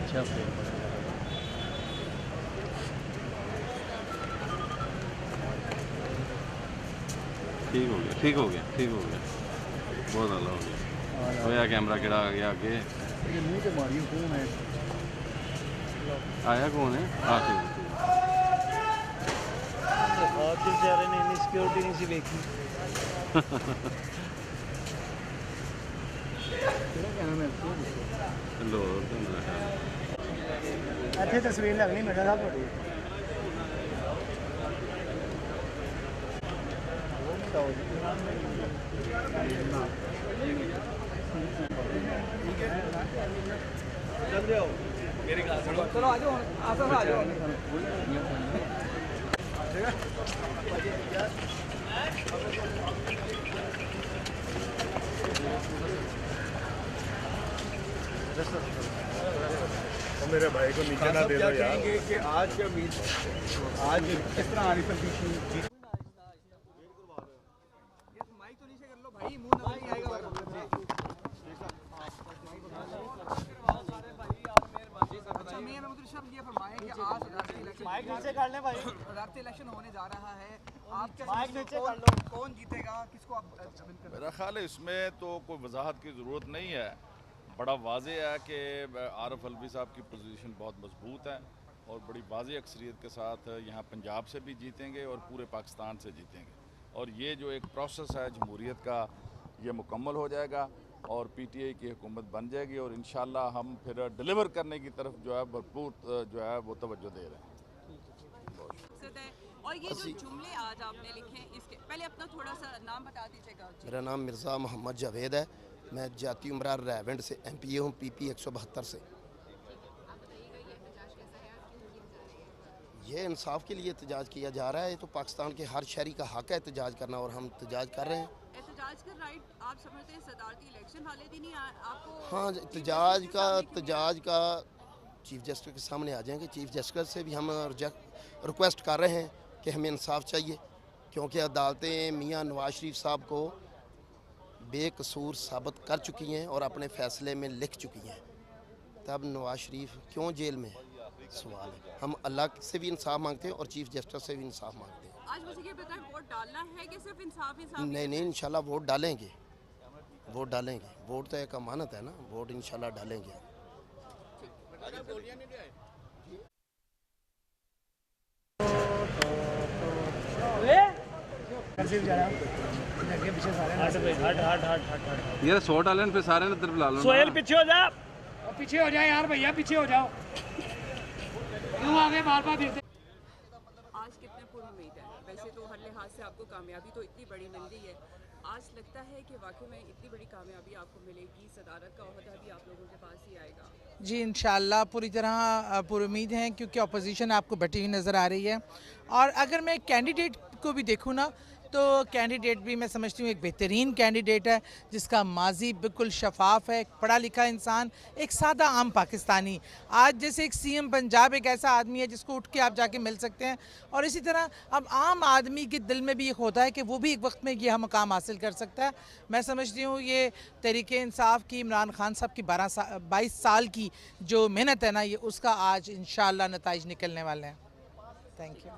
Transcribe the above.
अच्छा फ्रेम पड़ा है। ठीक हो गया, ठीक हो गया, ठीक हो गया, बहुत आला हो गया। होया कैमरा किड़ा आ गया आगे। ये मुंह पे मारियो कौन है? आया कौन है? ठीक है। आप बेचारे ने इतनी सिक्योरिटी नहीं सी देखी। लो तो मेरा ख्याल अच्छी तस्वीर लगनी मेरा साहब बड़ी। चलो आ जाओ, आसान आ जाओ। और मेरे भाई को नीचे ना दे दो यार। कि आज क्या मीट आज किस तरह आनी थी माइक तो नीचे कर लो भाई, मुंह नजर नहीं आएगा। अच्छा मैं मुझे शब्द ये फरमाएं कि आज माइक नीचे कर ले भाई। सदारती इलेक्शन होने जा रहा है, आप क्या माइक नीचे कर लो। कौन जीतेगा, किसको आप मेरा ख्याल है इसमें तो कोई वजाहत की ज़रूरत नहीं है। बड़ा वाज़े है कि आरफ अलवी साहब की पोजीशन बहुत मजबूत है और बड़ी वाज़े अक्सरियत के साथ यहाँ पंजाब से भी जीतेंगे और पूरे पाकिस्तान से जीतेंगे। और ये जो एक प्रोसेस है जमहूरियत का, ये मुकम्मल हो जाएगा और पीटीआई की हुकूमत बन जाएगी और इंशाल्लाह हम फिर डिलीवर करने की तरफ जो है भरपूर जो है वो तवज्जो दे रहे हैं। और ये जो जुमले आज आपने लिखे हैं, इसके पहले अपना थोड़ा सा नाम बता दीजिएगा। मेरा नाम मिर्ज़ा मोहम्मद जावेद है, मैं जाती उमरा रेवेंट से MPA हूँ, PP 172 से। ये इंसाफ के लिए एहतजाज किया जा रहा है। ये तो पाकिस्तान के हर शहरी का हक है एहतजाज करना और हम एहतजाज कर रहे हैं। एहतजाज का राइट आप समझते हैं सदारती इलेक्शन वाले दिन ही आपको? हाँ, एहतजाज का चीफ जस्टिस के सामने आ जाएंगे। चीफ जस्टिस से भी हम रिक्वेस्ट कर रहे हैं कि हमें इंसाफ चाहिए, क्योंकि अदालतें मियाँ नवाज शरीफ साहब को बेकसूर साबित कर चुकी हैं और अपने फैसले में लिख चुकी हैं। तब नवाज शरीफ क्यों जेल में है, सवाल है। हम अल्लाह से भी इंसाफ मांगते हैं और चीफ जस्टिस से भी इंसाफ मांगते हैं। आज मुझे ये बताएं, वोट डालना है कि सिर्फ इंसाफ ही? नहीं, इंशाल्लाह वोट डालेंगे, वोट तो एक अमानत है ना, वोट इंशाल्लाह डालेंगे। यार 100 डालें फिर सारे ने तरफ ला लो। सोहेल पीछे हो जा, पीछे हो जाए यार भैया, पीछे हो जाओ। क्यों आगे बार बार फिरते? आज कितने पूर्ण उम्मीद है? वैसे तो हर लिहाज से आपको कामयाबी तो इतनी बड़ी मिल गई है, आज लगता है कि वाकई में इतनी बड़ी कामयाबी आपको मिलेगी, सदारत का ओहदा भी आप लोगों के पास ही आएगा? जी इंशाल्लाह पूरी तरह पूरी उम्मीद है, क्योंकि अपोजिशन आपको बटी हुई नज़र आ रही है। और अगर मैं कैंडिडेट को भी देखूँ ना, तो कैंडिडेट भी मैं समझती हूँ एक बेहतरीन कैंडिडेट है, जिसका माजी बिल्कुल शफाफ है, एक पढ़ा लिखा इंसान, एक सादा आम पाकिस्तानी। आज जैसे एक CM पंजाब एक ऐसा आदमी है जिसको उठ के आप जाके मिल सकते हैं, और इसी तरह अब आम आदमी के दिल में भी एक होता है कि वो भी एक वक्त में यह मकाम हासिल कर सकता है। मैं समझती हूँ ये तहरीक इंसाफ की, इमरान खान साहब की 22 साल की जो मेहनत है ना, ये उसका आज इंशाअल्लाह नताइज निकलने वाले हैं। Thank you.